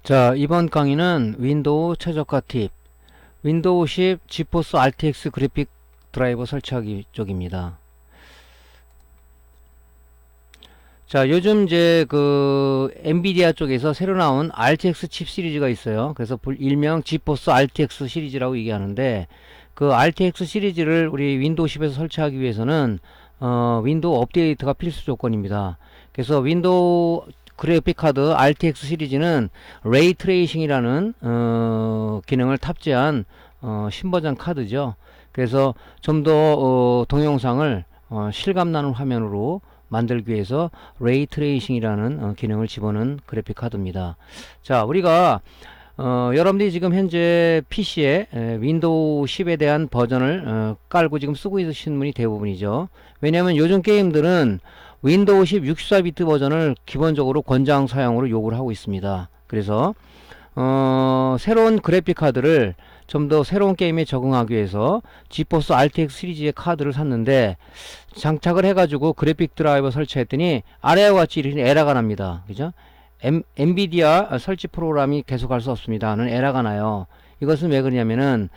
자, 이번 강의는 윈도우 최저가 팁, 윈도우 10 지포스 RTX 그래픽 드라이버 설치하기 쪽입니다. 자, 요즘 이제 그 엔비디아 쪽에서 새로 나온 RTX 칩 시리즈가 있어요. 그래서 일명 지포스 RTX 시리즈라고 얘기하는데, 그 RTX 시리즈를 우리 윈도우 10에서 설치하기 위해서는 윈도우 업데이트가 필수 조건입니다. 그래서 윈도우 그래픽 카드 RTX 시리즈는 레이 트레이싱이라는 기능을 탑재한 신버전 카드죠. 그래서 좀 더 동영상을 실감나는 화면으로 만들기 위해서 레이 트레이싱이라는 기능을 집어넣은 그래픽 카드입니다. 자, 우리가 여러분들이 지금 현재 PC에 윈도우 10에 대한 버전을 깔고 지금 쓰고 있으신 분이 대부분이죠. 왜냐하면 요즘 게임들은 윈도우 10 64비트 버전을 기본적으로 권장 사용으로 요구를 하고 있습니다. 그래서 새로운 그래픽 카드를 좀 더 새로운 게임에 적응하기 위해서 지포스 RTX 시리즈의 카드를 샀는데, 장착을 해가지고 그래픽 드라이버 설치했더니 아래와 같이 이렇게 에러가 납니다. 그죠? 엔비디아 설치 프로그램이 계속할 수 없습니다 하는 에러가 나요. 이것은 왜 그러냐면은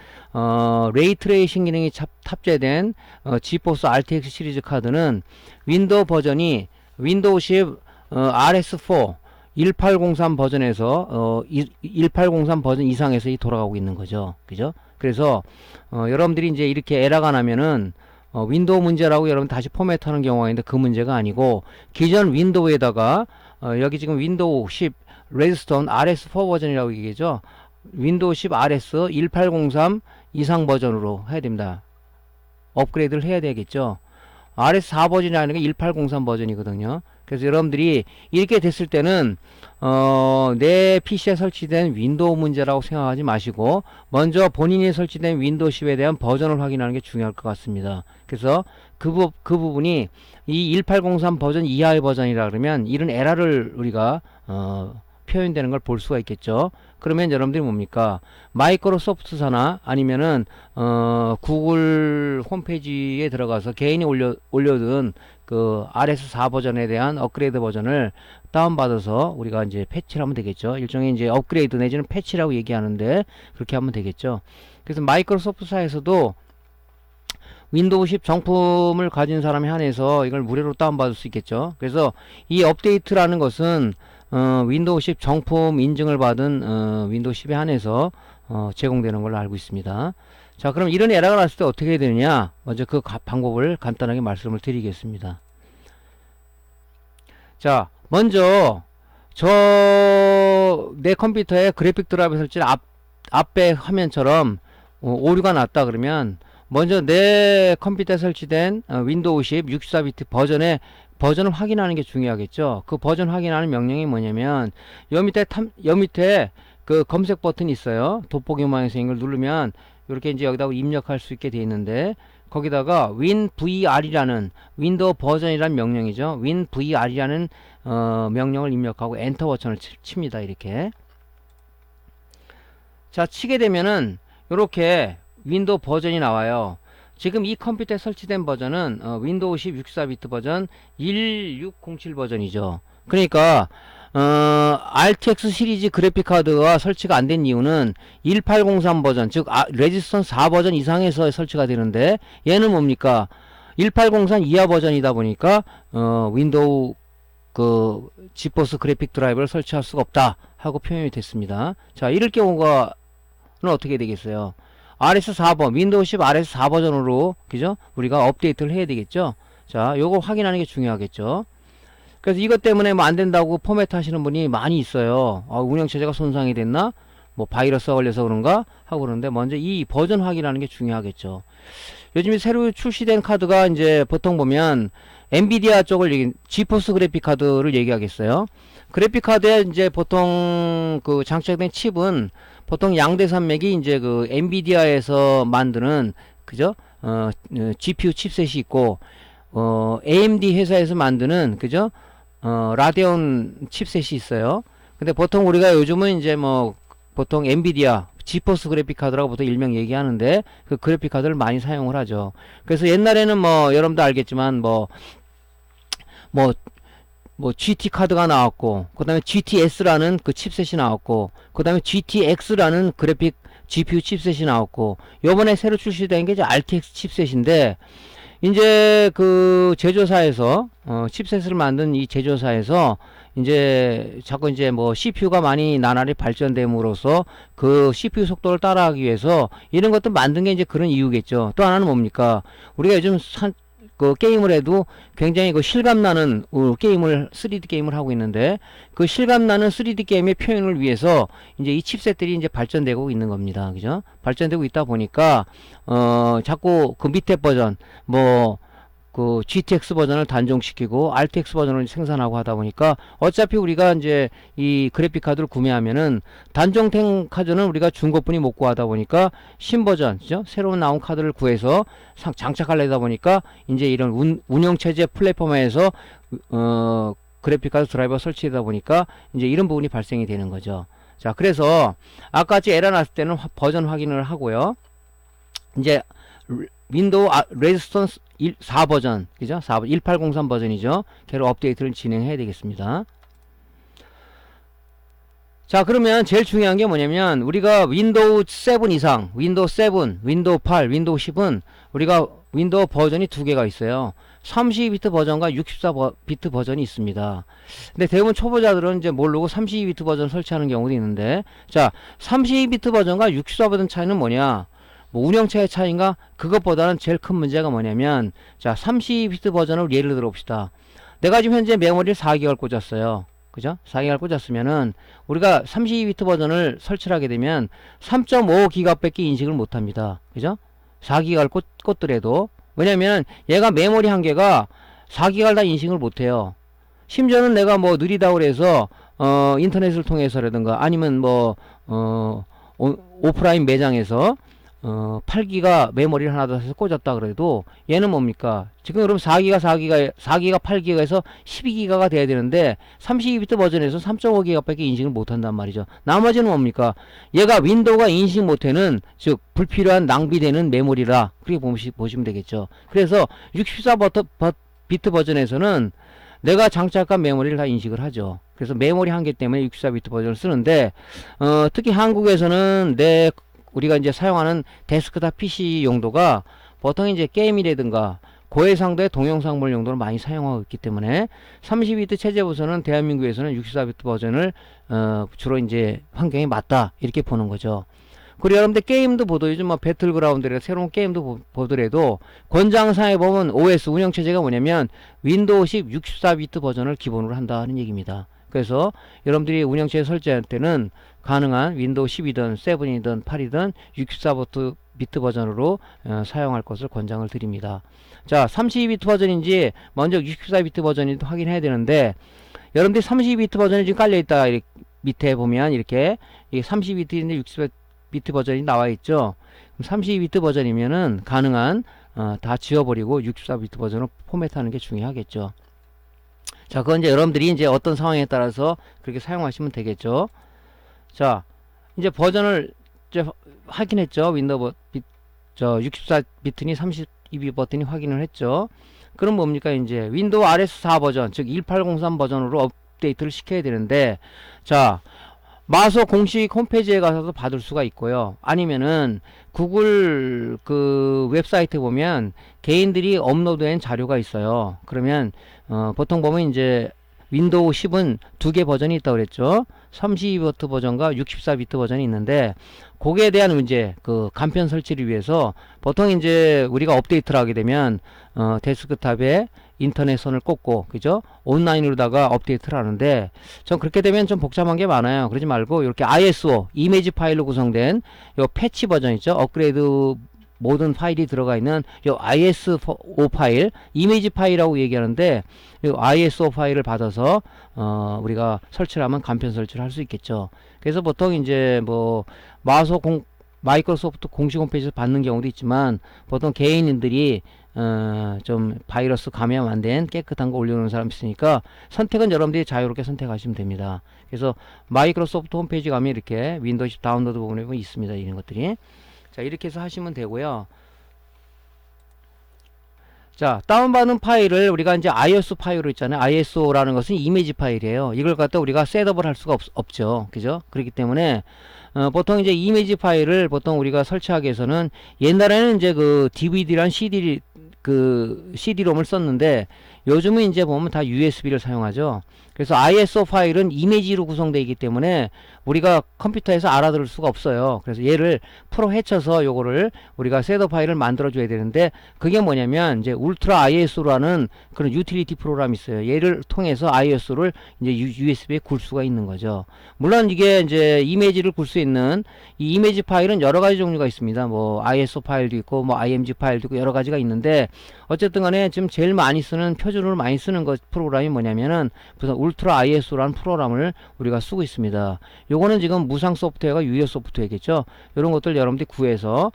레이 트레이싱 기능이 탑재된 지포스 RTX 시리즈 카드는 윈도우 버전이 윈도우 10 RS4 1803 버전에서 1803 버전 이상에서 돌아가고 있는 거죠. 그죠? 그래서 여러분들이 이제 이렇게 에러가 나면은 윈도우 문제라고 여러분 다시 포맷하는 경우가 있는데, 그 문제가 아니고 기존 윈도우에다가 여기 지금 윈도우 10 레드스톤 RS4 버전이라고 얘기하죠. 윈도우 10 RS 1803 이상 버전으로 해야 됩니다. 업그레이드를 해야 되겠죠. RS4 버전이 아니라 1803 버전이거든요. 그래서 여러분들이 이렇게 됐을 때는 내 PC에 설치된 윈도우 문제라고 생각하지 마시고, 먼저 본인이 설치된 윈도우 10에 대한 버전을 확인하는 게 중요할 것 같습니다. 그래서 그 부분이 이 1803 버전 이하의 버전이라 그러면 이런 에러를 우리가 표현되는 걸 볼 수가 있겠죠. 그러면 여러분들이 뭡니까? 마이크로소프트사나 아니면은 구글 홈페이지에 들어가서 개인이 올려둔 그 RS4 버전에 대한 업그레이드 버전을 다운받아서 우리가 이제 패치를 하면 되겠죠. 일종의 이제 업그레이드 내지는 패치라고 얘기하는데, 그렇게 하면 되겠죠. 그래서 마이크로소프트사에서도 윈도우 10 정품을 가진 사람에 한해서 이걸 무료로 다운받을 수 있겠죠. 그래서 이 업데이트라는 것은 윈도우 10 정품 인증을 받은 윈도우 10에 한해서 제공되는 걸로 알고 있습니다. 자, 그럼 이런 에러가 났을 때 어떻게 해야 되느냐? 먼저 그 방법을 간단하게 말씀을 드리겠습니다. 자, 먼저 내 컴퓨터에 그래픽 드라이버 설치 앞에 화면처럼 오류가 났다 그러면, 먼저 내 컴퓨터에 설치된 윈도우 10 64비트 버전을 확인하는 게 중요하겠죠. 그 버전 확인하는 명령이 뭐냐면, 여 밑에 그 검색 버튼이 있어요. 돋보기 모양의 생걸 누르면 이렇게 이제 여기다가 입력할 수 있게 되어 있는데, 거기다가 winvr이라는 윈도우 버전이라는 명령이죠. winvr이라는 명령을 입력하고 엔터 버튼을 칩니다. 이렇게. 자, 치게 되면은 이렇게 윈도우 버전이 나와요. 지금 이 컴퓨터에 설치된 버전은 윈도우 10 64비트 버전 1607 버전이죠. 그러니까 RTX 시리즈 그래픽 카드가 설치가 안 된 이유는 1803 버전, 즉 레지스턴 4 버전 이상에서 설치가 되는데, 얘는 뭡니까? 1803 이하 버전이다 보니까 윈도우 그 지포스 그래픽 드라이버를 설치할 수가 없다 하고 표현이 됐습니다. 자, 이럴 경우가 어떻게 되겠어요? RS4번, 윈도우 10 RS4 버전으로, 그죠? 우리가 업데이트를 해야 되겠죠? 자, 요거 확인하는 게 중요하겠죠? 그래서 이것 때문에 뭐 안 된다고 포맷 하시는 분이 많이 있어요. 운영체제가 손상이 됐나? 뭐 바이러스가 걸려서 그런가? 하고 그러는데, 먼저 이 버전 확인하는 게 중요하겠죠. 요즘에 새로 출시된 카드가 이제 보통 보면 엔비디아 쪽을 지포스 그래픽 카드를 얘기하겠어요. 그래픽 카드에 이제 보통 그 장착된 칩은 보통 양대 산맥이 이제 그 엔비디아에서 만드는, 그죠? GPU 칩셋이 있고, AMD 회사에서 만드는, 그죠? 라데온 칩셋이 있어요. 근데 보통 우리가 요즘은 이제 뭐 보통 엔비디아 지포스 그래픽 카드라고 보통 일명 얘기하는데, 그 그래픽 카드를 많이 사용을 하죠. 그래서 옛날에는 뭐 여러분도 알겠지만 뭐 뭐 GT 카드가 나왔고, 그 다음에 GTS라는 그 칩셋이 나왔고, 그 다음에 GTX라는 그래픽 GPU 칩셋이 나왔고, 요번에 새로 출시된 게 이제 RTX 칩셋인데, 이제 그 제조사에서 칩셋을 만든 이 제조사에서 이제 자꾸 이제 뭐 CPU가 많이 나날이 발전됨으로써 그 CPU 속도를 따라하기 위해서 이런 것도 만든 게 이제 그런 이유겠죠. 또 하나는 뭡니까? 우리가 요즘 그 게임을 해도 굉장히 그 실감나는 게임을 3D 게임을 하고 있는데, 그 실감나는 3D 게임의 표현을 위해서 이제 이 칩셋들이 이제 발전되고 있는 겁니다. 그죠? 발전되고 있다 보니까 자꾸 그 밑에 버전 뭐 그 GTX 버전을 단종시키고 RTX 버전을 생산하고 하다 보니까 어차피 우리가 이제 이 그래픽 카드를 구매하면은 단종된 카드는 우리가 중고분이 못 구하다 보니까 신버전, 그죠? 새로 나온 카드를 구해서 장착하려다 보니까 이제 이런 운영체제 플랫폼에서 그래픽 카드 드라이버 설치하다 보니까 이제 이런 부분이 발생이 되는 거죠. 자, 그래서 아까 같이 에러 났을 때는 버전 확인을 하고요. 이제 윈도우 레지스턴스 4 버전, 그죠? 1803 버전이죠. 걔로 업데이트를 진행해야 되겠습니다. 자, 그러면 제일 중요한 게 뭐냐면, 우리가 윈도우 7 이상, 윈도우 7, 윈도우 8, 윈도우 10은 우리가 윈도우 버전이 두 개가 있어요. 32비트 버전과 64비트 버전이 있습니다. 근데 대부분 초보자들은 이제 모르고 32비트 버전 설치하는 경우도 있는데, 자, 32비트 버전과 64버전 차이는 뭐냐? 뭐 운영체의 차이인가? 그것보다는 제일 큰 문제가 뭐냐면, 자, 32비트 버전을 예를 들어 봅시다. 내가 지금 현재 메모리를 4기가를 꽂았어요. 그죠? 4기가를 꽂았으면은 우리가 32비트 버전을 설치를 하게 되면 3.5기가 밖에 인식을 못 합니다. 그죠? 4기가를 꽂더라도. 왜냐면 얘가 메모리 한 개가 4기가를 다 인식을 못 해요. 심지어는 내가 뭐 느리다고 그래서 인터넷을 통해서라든가 아니면 뭐 오프라인 매장에서 8기가 메모리를 하나 더 해서 꽂았다 그래도 얘는 뭡니까? 지금 그럼 4기가 8기가에서 12기가가 돼야 되는데 32비트 버전에서 3.5기가 밖에 인식을 못한단 말이죠. 나머지는 뭡니까? 얘가 윈도우가 인식 못하는, 즉 불필요한 낭비되는 메모리라, 그렇게 보시면 되겠죠. 그래서 64비트 버전에서는 내가 장착한 메모리를 다 인식을 하죠. 그래서 메모리 한계 때문에 64비트 버전을 쓰는데, 특히 한국에서는 우리가 이제 사용하는 데스크탑 PC 용도가 보통 이제 게임이라든가 고해상도의 동영상물 용도를 많이 사용하고 있기 때문에 32비트 체제부서는 대한민국에서는 64비트 버전을 주로 이제 환경에 맞다, 이렇게 보는 거죠. 그리고 여러분들 게임도 보도 요즘 뭐 배틀그라운드라 새로운 게임도 보더라도 권장사에 보면 OS 운영체제가 뭐냐면 윈도우 10 64비트 버전을 기본으로 한다는 얘기입니다. 그래서 여러분들이 운영체제 설치할 때는 가능한 윈도우 10이든 7이든 8이든 64비트 버전으로 사용할 것을 권장을 드립니다. 자, 32비트 버전인지 먼저 64비트 버전인지 확인해야 되는데, 여러분들이 32비트 버전이 지금 깔려있다, 밑에 보면 이렇게 32비트인데 64비트 버전이 나와있죠. 32비트 버전이면은 가능한 다 지워버리고 64비트 버전으로 포맷하는 게 중요하겠죠. 자, 그건 이제 여러분들이 이제 어떤 상황에 따라서 그렇게 사용하시면 되겠죠. 자, 이제 버전을 이제 확인했죠. 윈도우 64비트니 32비트니 확인을 했죠. 그럼 뭡니까? 이제 윈도우 RS4 버전, 즉 1803 버전으로 업데이트를 시켜야 되는데, 자, 마소 공식 홈페이지에 가서도 받을 수가 있고요. 아니면은 구글 그 웹사이트 보면 개인들이 업로드한 자료가 있어요. 그러면 보통 보면 이제 윈도우 10은 두 개 버전이 있다고 그랬죠. 32비트 버전과 64비트 버전이 있는데, 거기에 대한 문제, 그 간편 설치를 위해서 보통 이제 우리가 업데이트를 하게 되면 데스크탑에 인터넷선을 꽂고, 그죠? 온라인으로다가 업데이트를 하는데, 전 그렇게 되면 좀 복잡한 게 많아요. 그러지 말고 이렇게 ISO 이미지 파일로 구성된 요 패치 버전 있죠? 업그레이드 모든 파일이 들어가 있는 요 ISO 파일, 이미지 파일이라고 얘기하는데, 요 ISO 파일을 받아서 우리가 설치를 하면 간편 설치를 할 수 있겠죠. 그래서 보통 이제 뭐 마이크로소프트 공식 홈페이지에서 받는 경우도 있지만, 보통 개인인들이 좀 바이러스 감염 안 된 깨끗한 거 올려놓은 사람 있으니까 선택은 여러분들이 자유롭게 선택하시면 됩니다. 그래서 마이크로소프트 홈페이지 가면 이렇게 윈도우 10 다운로드 부분에 보면 있습니다. 이런 것들이. 자, 이렇게 해서 하시면 되고요. 자, 다운받은 파일을 우리가 이제 ISO 파일로 있잖아요. ISO라는 것은 이미지 파일이에요. 이걸 갖다 우리가 셋업을 할 수가 없죠. 그죠? 그렇기 때문에 보통 이제 이미지 파일을 보통 우리가 설치하기 위해서는 옛날에는 이제 그 DVD란 CD-롬을 썼는데 요즘은 이제 보면 다 USB를 사용하죠. 그래서 ISO 파일은 이미지로 구성되어 있기 때문에 우리가 컴퓨터에서 알아들을 수가 없어요. 그래서 얘를 풀어 헤쳐서 요거를 우리가 셋업 파일을 만들어 줘야 되는데 그게 뭐냐면 이제 울트라 ISO라는 그런 유틸리티 프로그램이 있어요. 얘를 통해서 ISO를 이제 USB에 굴 수가 있는 거죠. 물론 이게 이제 이미지를 굴 수 있는 이 이미지 파일은 여러 가지 종류가 있습니다. 뭐 ISO 파일도 있고 뭐 IMG 파일도 있고 여러 가지가 있는데 어쨌든 간에 지금 제일 많이 쓰는 표준으로 많이 쓰는 것 프로그램이 뭐냐면은 무슨 울트라 ISO라는 프로그램을 우리가 쓰고 있습니다. 요거는 지금 무상 소프트웨어가 유효 소프트웨어겠죠. 이런 것들 여러분들이 구해서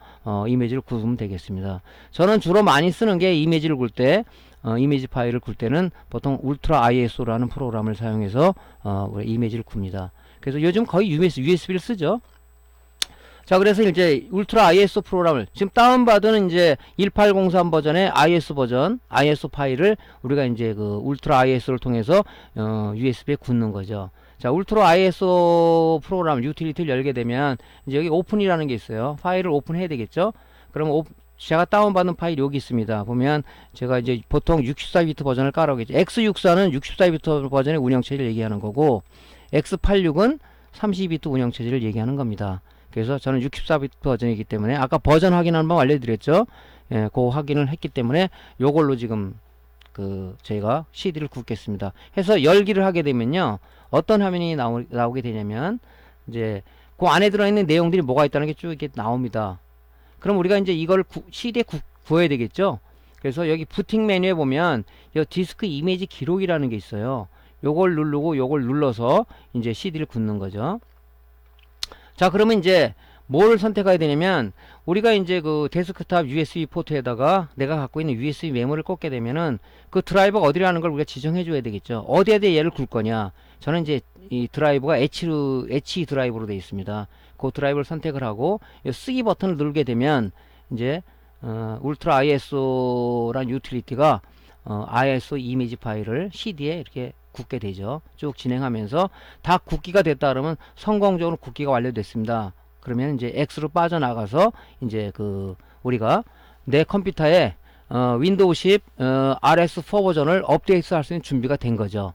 이미지를 구우면 되겠습니다. 저는 주로 많이 쓰는 게 이미지를 굴 때 이미지 파일을 굴 때는 보통 울트라 ISO라는 프로그램을 사용해서 우리 이미지를 굽니다. 그래서 요즘 거의 USB를 쓰죠. 자, 그래서 이제 울트라 ISO 프로그램을 지금 다운받은 이제 1803 버전의 ISO 버전, ISO 파일을 우리가 이제 그 울트라 ISO를 통해서 USB에 굽는 거죠. 자, 울트라 ISO 프로그램 유틸리티를 열게 되면 이제 여기 오픈이라는 게 있어요. 파일을 오픈해야 되겠죠. 그러면 제가 다운받은 파일이 여기 있습니다. 보면 제가 이제 보통 64비트 버전을 깔아오겠죠. X64는 64비트 버전의 운영체제를 얘기하는 거고 X86은 32비트 운영체제를 얘기하는 겁니다. 그래서 저는 64비트 버전이기 때문에 아까 버전 확인 한번 알려드렸죠. 예, 그 확인을 했기 때문에 요걸로 지금 저희가 CD를 굽겠습니다. 해서 열기를 하게 되면요. 어떤 화면이 나오게 되냐면 이제 그 안에 들어있는 내용들이 뭐가 있다는 게 쭉 이렇게 나옵니다. 그럼 우리가 이제 이걸 CD에 구해야 되겠죠. 그래서 여기 부팅 메뉴에 보면 이 디스크 이미지 기록이라는 게 있어요. 요걸 누르고 요걸 눌러서 이제 CD를 굽는 거죠. 자, 그러면 이제 뭘 선택해야 되냐면 우리가 이제 그 데스크탑 USB 포트에다가 내가 갖고 있는 USB 메모를 꽂게 되면은 그 드라이버가 어디라는 걸 우리가 지정해 줘야 되겠죠. 어디에 대해 얘를 굴 거냐. 저는 이제 이 드라이버가 H 드라이버로 되어 있습니다. 그 드라이버를 선택을 하고 이 쓰기 버튼을 누르게 되면 이제 울트라 ISO란 유틸리티가 ISO 이미지 파일을 CD에 이렇게 굽게 되죠. 쭉 진행하면서 다 굽기가 됐다 그러면 성공적으로 굽기가 완료됐습니다. 그러면 이제 X로 빠져나가서 이제 우리가 내 컴퓨터에 윈도우 10 RS4 버전을 업데이트 할 수 있는 준비가 된 거죠.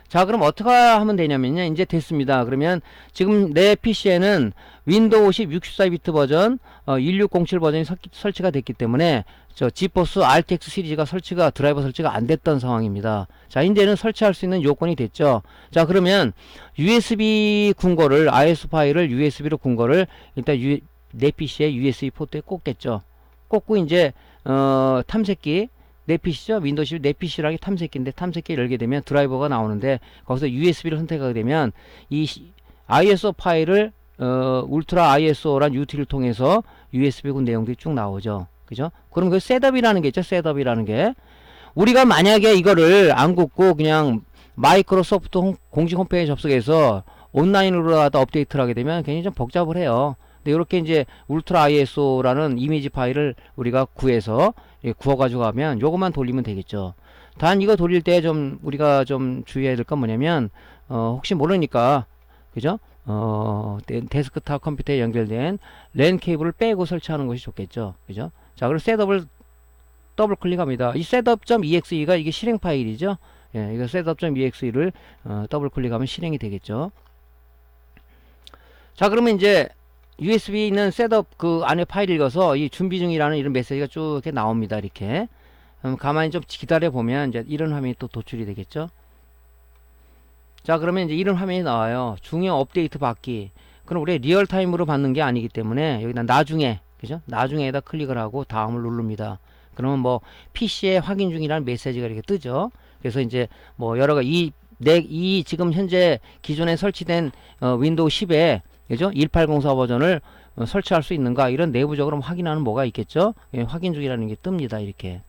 자, 그럼 어떻게 하면 되냐면요. 이제 됐습니다. 그러면 지금 내 PC에는 윈도우 10 64비트 버전 1607 버전이 설치가 됐기 때문에 저 지포스 RTX 시리즈가 드라이버 설치가 안 됐던 상황입니다. 자, 이제는 설치할 수 있는 요건이 됐죠. 자, 그러면 USB 군 거를 ISO 파일을 USB로 군 거를 일단 내 PC에 USB 포트에 꽂겠죠. 꽂고 이제 탐색기 내 PC죠. 윈도우 10 내 PC라는 게 탐색기인데 탐색기 열게 되면 드라이버가 나오는데 거기서 USB를 선택하게 되면 이 ISO 파일을 울트라 ISO란 유틸을 통해서 USB 군 내용들이 쭉 나오죠. 그죠? 그럼 그 셋업이라는 게 있죠. 셋업이라는 게 우리가 만약에 이거를 안 굽고 그냥 마이크로소프트 공식 홈페이지 접속해서 온라인으로 업데이트를 하게 되면 굉장히 좀 복잡을 해요. 근데 이렇게 이제 울트라 ISO라는 이미지 파일을 우리가 구해서 구워가지고 가면 요것만 돌리면 되겠죠. 단 이거 돌릴 때 좀 우리가 좀 주의해야 될 건 뭐냐면 혹시 모르니까 그죠? 데스크탑 컴퓨터에 연결된 랜 케이블을 빼고 설치하는 것이 좋겠죠. 그죠? 자, 그리고 셋업을 더블 클릭합니다. 이 setup.exe가 이게 실행 파일이죠. 예, 이거 setup.exe를 더블 클릭하면 실행이 되겠죠. 자, 그러면 이제 USB 있는 셋업 안에 파일 읽어서 이 준비 중이라는 이런 메시지가 쭉 이렇게 나옵니다. 이렇게. 가만히 좀 기다려 보면 이제 이런 화면이 또 도출이 되겠죠. 자, 그러면 이제 이런 화면이 나와요. 중요 업데이트 받기. 그럼 우리 리얼타임으로 받는 게 아니기 때문에 여기다 나중에, 그죠? 나중에다 클릭을 하고 다음을 누릅니다. 그러면 뭐 PC에 확인 중이라는 메시지가 이렇게 뜨죠. 그래서 이제 뭐 여러 가지 이 지금 현재 기존에 설치된 윈도우 10에 그죠? 1804 버전을 설치할 수 있는가 이런 내부적으로 확인하는 뭐가 있겠죠. 예, 확인 중이라는 게 뜹니다. 이렇게.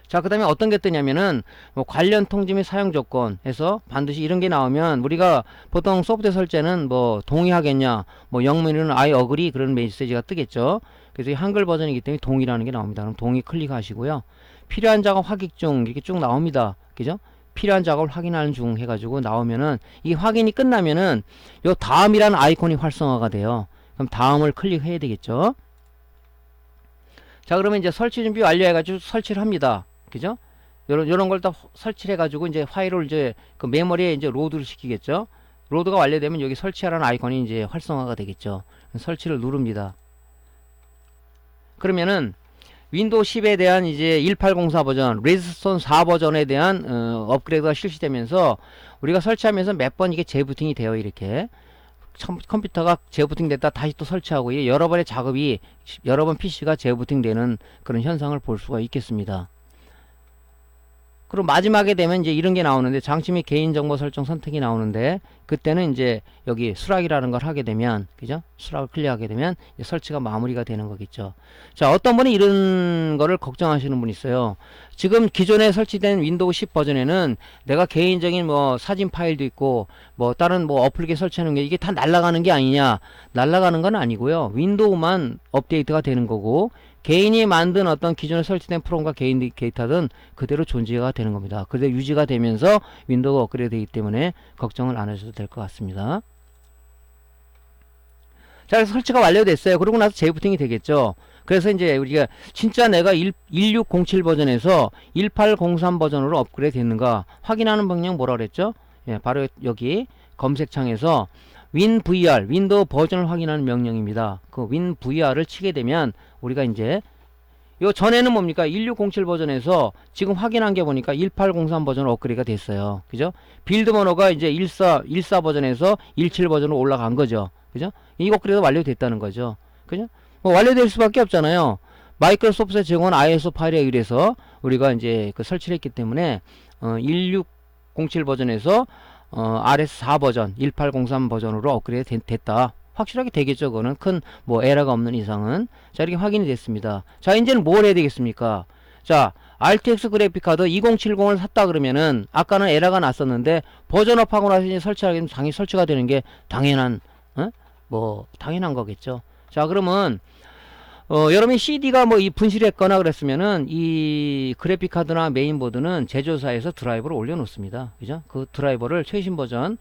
자, 그 다음에 어떤 게 뜨냐면은 뭐 관련 통지 및 사용 조건 해서 반드시 이런 게 나오면 우리가 보통 소프트웨어 설치는 뭐 동의하겠냐 뭐 영문으로는 I agree 그런 메시지가 뜨겠죠. 그래서 이 한글 버전이기 때문에 동의라는 게 나옵니다. 그럼 동의 클릭하시고요. 필요한 작업 확인 중 이렇게 쭉 나옵니다. 그죠? 필요한 작업을 확인하는 중 해가지고 나오면은 이 확인이 끝나면은 요 다음이라는 아이콘이 활성화가 돼요. 그럼 다음을 클릭해야 되겠죠. 자, 그러면 이제 설치 준비 완료해가지고 설치를 합니다. 그죠? 요런 걸 다 설치를 해가지고 이제 파일을 이제 그 메모리에 이제 로드를 시키겠죠. 로드가 완료되면 여기 설치하라는 아이콘이 이제 활성화가 되겠죠. 설치를 누릅니다. 그러면은 윈도우 10에 대한 이제 1804 버전, 레드스톤 4 버전에 대한 업그레이드가 실시되면서 우리가 설치하면서 몇 번 이게 재부팅이 돼요. 이렇게 컴퓨터가 재부팅 됐다 다시 또 설치하고 이게 여러 번의 작업이 여러 번 PC가 재부팅 되는 그런 현상을 볼 수가 있겠습니다. 그리고 마지막에 되면 이제 이런 게 나오는데 장치 및 개인정보 설정 선택이 나오는데 그때는 이제 여기 수락이라는 걸 하게 되면 그죠? 수락을 클릭하게 되면 이제 설치가 마무리가 되는 거겠죠. 자, 어떤 분이 이런 거를 걱정하시는 분이 있어요. 지금 기존에 설치된 윈도우 10 버전에는 내가 개인적인 뭐 사진 파일도 있고 뭐 다른 뭐 어플리케이션 설치하는 게 이게 다 날아가는 게 아니냐. 날아가는 건 아니고요. 윈도우만 업데이트가 되는 거고 개인이 만든 어떤 기존에 설치된 프롬과 개인 데이터든 그대로 존재가 되는 겁니다. 그대로 유지가 되면서 윈도우가 업그레이드 되기 때문에 걱정을 안 하셔도 될 것 같습니다. 자, 그래서 설치가 완료됐어요. 그러고 나서 재부팅이 되겠죠. 그래서 이제 우리가 진짜 내가 1607 버전에서 1803 버전으로 업그레이드 됐는가 확인하는 방향 뭐라 그랬죠? 예, 바로 여기 검색창에서 WinVR, 윈도우 버전을 확인하는 명령입니다. 그 WinVR을 치게 되면 우리가 이제 요 전에는 뭡니까? 1607 버전에서 지금 확인한 게 보니까 1803 버전으로 업그레이드가 됐어요. 그죠? 빌드 번호가 이제 14 버전에서 17 버전으로 올라간 거죠. 그죠? 이 업그레이드 완료됐다는 거죠. 그죠? 뭐 완료될 수밖에 없잖아요. 마이크로소프트에 제공한 ISO 파일에 의해서 우리가 이제 그 설치를 했기 때문에 1607 버전에서 RS4 버전, 1803 버전으로 업그레이드 됐다. 확실하게 되겠죠. 그거는 큰 뭐 에러가 없는 이상은. 자, 이렇게 확인이 됐습니다. 자, 이제는 뭘 해야 되겠습니까? 자, RTX 그래픽카드 2070을 샀다 그러면은 아까는 에러가 났었는데 버전업하고 나서 이제 설치하게 되면 당연히 설치가 되는 게 당연한 당연한 거겠죠. 자, 그러면 여러분이 CD가 뭐 이 분실했거나 그랬으면은 이 그래픽카드나 메인보드는 제조사에서 드라이버를 올려놓습니다. 그죠? 그 드라이버를 최신 버전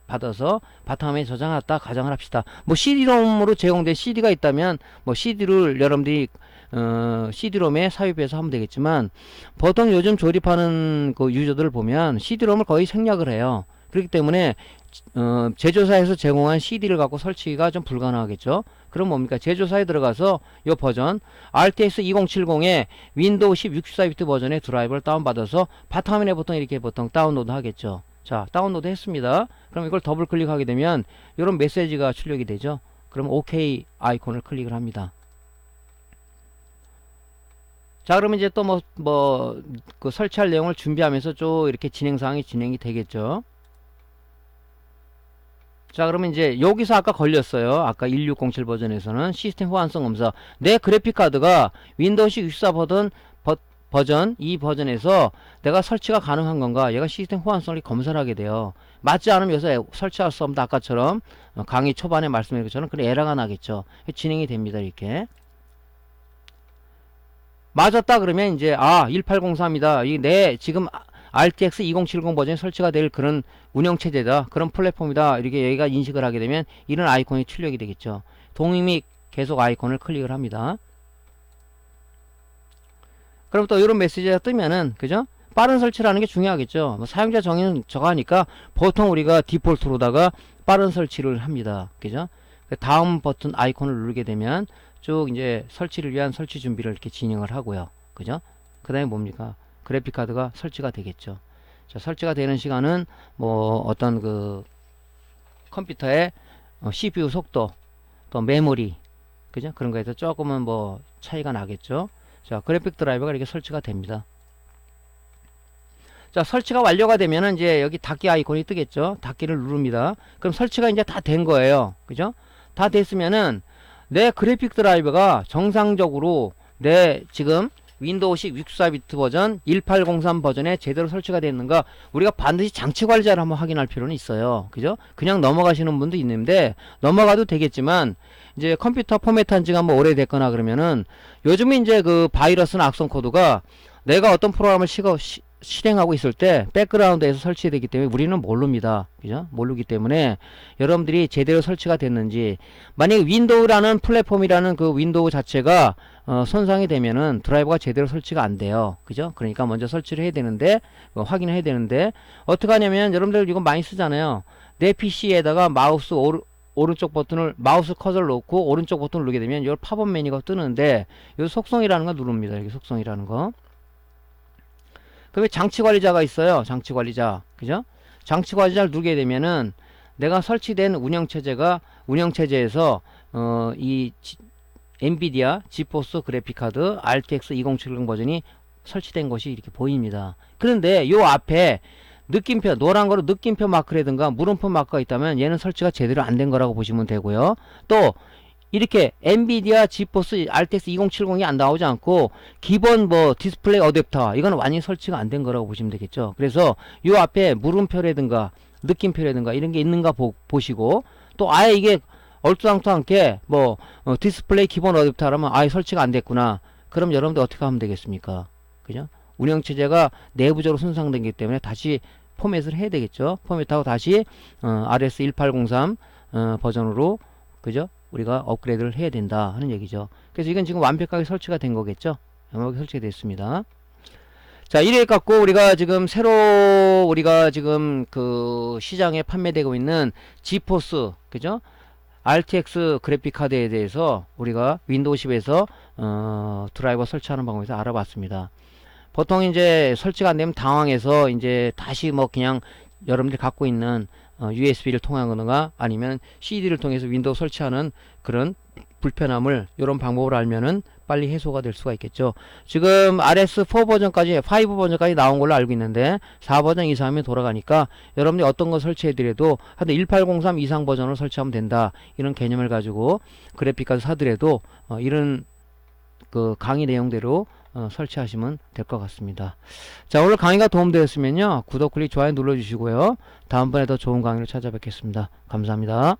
받아서 바탕화면에 저장했다 가정을 합시다. 뭐 CD롬으로 제공된 CD가 있다면 뭐 CD를 여러분들이 CD롬에 삽입해서 하면 되겠지만 보통 요즘 조립하는 그 유저들을 보면 CD롬을 거의 생략을 해요. 그렇기 때문에 제조사에서 제공한 CD를 갖고 설치가 좀 불가능하겠죠. 그럼 뭡니까? 제조사에 들어가서 요 버전 RTX 2070의 윈도우 10 64비트 버전의 드라이버를 다운받아서 바탕화면에 보통 다운로드 하겠죠. 자, 다운로드 했습니다. 그럼 이걸 더블 클릭하게 되면 이런 메시지가 출력이 되죠. 그럼 OK 아이콘을 클릭을 합니다. 자, 그러면 이제 또 그 설치할 내용을 준비하면서 쭉 이렇게 진행사항이 진행이 되겠죠. 자, 그러면 이제 여기서 아까 걸렸어요. 아까 1607 버전에서는 시스템 호환성 검사. 내 그래픽카드가 윈도우 10 64 버전 이 버전에서 내가 설치가 가능한 건가? 얘가 시스템 호환성을 검사를 하게 돼요. 맞지 않으면 여기서 설치할 수 없다. 아까처럼 강의 초반에 말씀드린 것처럼 그런 에러가 나겠죠. 진행이 됩니다. 이렇게. 맞았다 그러면 이제 1803이다. 이 내 지금 RTX 2070 버전에 설치가 될 그런 운영체제다. 그런 플랫폼이다. 이렇게 여기가 인식을 하게 되면 이런 아이콘이 출력이 되겠죠. 동의 및 계속 아이콘을 클릭을 합니다. 그럼 또 이런 메시지가 뜨면은 그죠? 빠른 설치라는 게 중요하겠죠. 뭐 사용자 정의는 저거 하니까 보통 우리가 디폴트로다가 빠른 설치를 합니다. 그죠? 다음 버튼 아이콘을 누르게 되면 쭉 이제 설치를 위한 설치 준비를 이렇게 진행을 하고요. 그죠? 그 다음에 뭡니까? 그래픽카드가 설치가 되겠죠. 자, 설치가 되는 시간은 뭐 어떤 그 컴퓨터의 CPU 속도 또 메모리 그죠? 그런 거에서 조금은 뭐 차이가 나겠죠. 자, 그래픽 드라이버가 이렇게 설치가 됩니다. 자, 설치가 완료가 되면은 이제 여기 닫기 아이콘이 뜨겠죠. 닫기를 누릅니다. 그럼 설치가 이제 다 된 거예요. 그죠? 다 됐으면은 내 그래픽 드라이버가 정상적으로 내 지금 윈도우식 64비트 버전 1803 버전에 제대로 설치가 되어 있는가 우리가 반드시 장치 관리자를 한번 확인할 필요는 있어요. 그죠? 그냥 넘어가시는 분도 있는데 넘어가도 되겠지만 이제 컴퓨터 포맷한 지가 뭐 오래됐거나 그러면은 요즘은 이제 그 바이러스나 악성 코드가 내가 어떤 프로그램을 실행하고 있을 때 백그라운드에서 설치되기 때문에 우리는 모릅니다. 그죠? 모르기 때문에 여러분들이 제대로 설치가 됐는지 만약에 윈도우라는 플랫폼이라는 그 윈도우 자체가 손상이 되면은 드라이버가 제대로 설치가 안 돼요. 그죠? 그러니까 먼저 설치를 해야 되는데 확인을 해야 되는데 어떻게 하냐면 여러분들 이거 많이 쓰잖아요. 내 PC에다가 마우스 오른쪽 버튼을 마우스 커서를 놓고 오른쪽 버튼을 누르게 되면 이 팝업 메뉴가 뜨는데 이 속성이라는 거 누릅니다. 이렇게 속성이라는 거. 그다음에 장치 관리자가 있어요. 장치 관리자. 그죠? 장치 관리자를 누르게 되면은 내가 설치된 운영체제에서 이 엔비디아 지포스 그래픽카드 RTX 2070 버전이 설치된 것이 이렇게 보입니다. 그런데 요 앞에 느낌표 노란 거로 느낌표 마크라든가 물음표 마크가 있다면 얘는 설치가 제대로 안 된 거라고 보시면 되고요. 또 이렇게 엔비디아 지포스 RTX 2070이 안 나오지 않고 기본 뭐 디스플레이 어댑터 이거는 완전히 설치가 안 된 거라고 보시면 되겠죠. 그래서 요 앞에 물음표라든가 느낌표라든가 이런 게 있는가 보시고 또 아예 이게 얼토당토않게 뭐 디스플레이 기본 어댑터라면 아예 설치가 안 됐구나. 그럼 여러분들 어떻게 하면 되겠습니까? 그죠? 운영체제가 내부적으로 손상되기 때문에 다시 포맷을 해야 되겠죠. 포맷하고 다시 RS1803 버전으로 그죠? 우리가 업그레이드를 해야 된다 하는 얘기죠. 그래서 이건 지금 완벽하게 설치가 된 거겠죠. 완벽하게 설치가 됐습니다. 자, 이래 갖고 우리가 지금 새로 우리가 지금 그 시장에 판매되고 있는 지포스 그죠? RTX 그래픽 카드에 대해서 우리가 윈도우 10에서 드라이버 설치하는 방법에서 알아봤습니다. 보통 이제 설치가 안 되면 당황해서 이제 다시 뭐 그냥 여러분들이 갖고 있는 USB를 통하거나 아니면 CD를 통해서 윈도우 설치하는 그런 불편함을 이런 방법을 알면은 빨리 해소가 될 수가 있겠죠. 지금 RS4 버전까지 5 버전까지 나온 걸로 알고 있는데 4버전 이상이면 돌아가니까 여러분들이 어떤 거 설치해드려도 하여튼 1803 이상 버전을 설치하면 된다 이런 개념을 가지고 그래픽카드 사더라도 이런 그 강의 내용대로 설치하시면 될 것 같습니다. 자, 오늘 강의가 도움되었으면요 구독, 클릭, 좋아요 눌러주시고요 다음번에 더 좋은 강의로 찾아뵙겠습니다. 감사합니다.